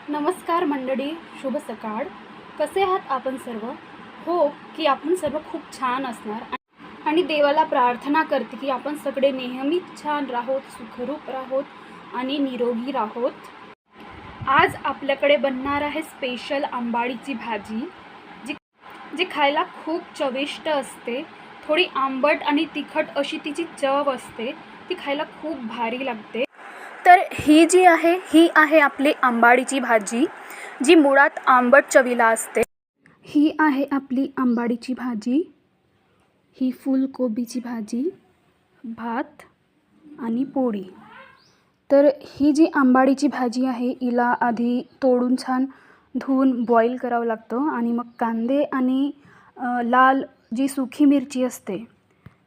नमस्कार मंडळी, शुभ सकाळ. कसे आहात आपण सर्व? हो की आपण सर्व खूप छान असणार आणि देवाला प्रार्थना करते की आपण सगळे नेहमीच छान राहोत, सुखरूप राहोत आणि निरोगी राहोत. आज आपल्याकडे बनणार आहे स्पेशल आंबाडीची भाजी, जी जी खायला खूप चविष्ट असते. थोडी आंबट आणि तिखट अशी तिची चव असते. ती खायला खूप भारी लागते. तर ही आहे आपली आंबाडीची भाजी, जी मुळात आंबट चवीला असते. ही आहे आपली आंबाडीची भाजी. ही फुलकोबीची भाजी, भात आणि पोळी. तर ही जी आंबाडीची भाजी आहे, हिला आधी तोडून छान धुवून बॉईल करावं लागतं आणि मग कांदे आणि लाल जी सुकी मिरची असते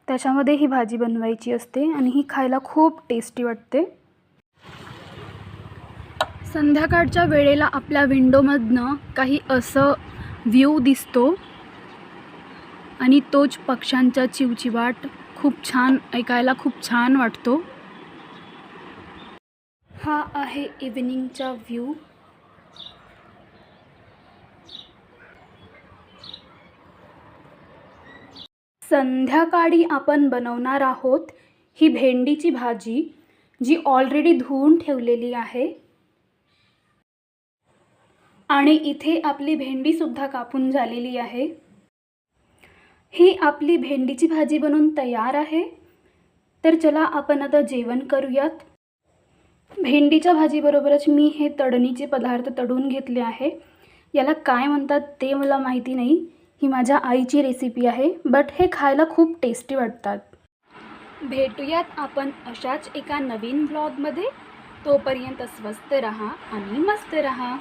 त्याच्यामध्ये ही भाजी बनवायची असते आणि ही खायला खूप टेस्टी वाटते. संध्याकाळच्या वेळेला आपल्या विंडोमधनं काही असं व्ह्यू दिसतो आणि तोच पक्ष्यांचा चिवचिवाट खूप छान ऐकायला खूप छान वाटतो. हा आहे इव्हिनिंगचा व्ह्यू. संध्याकाळी आपण बनवणार आहोत ही भेंडीची भाजी, जी ऑलरेडी धुवून ठेवलेली आहे आणि इथे आपली भेंडीसुद्धा कापून झालेली आहे. ही आपली भेंडीची भाजी बनवून तयार आहे. तर चला आपण आता जेवण करूयात. भेंडीच्या भाजीबरोबरच मी हे तळणीचे पदार्थ तळून घेतले आहे. याला काय म्हणतात ते मला माहिती नाही. ही माझ्या आईची रेसिपी आहे, बट हे खायला खूप टेस्टी वाटतात. भेटूयात आपण अशाच एका नवीन ब्लॉगमध्ये. तोपर्यंत स्वस्त रहा आणि मस्त रहा.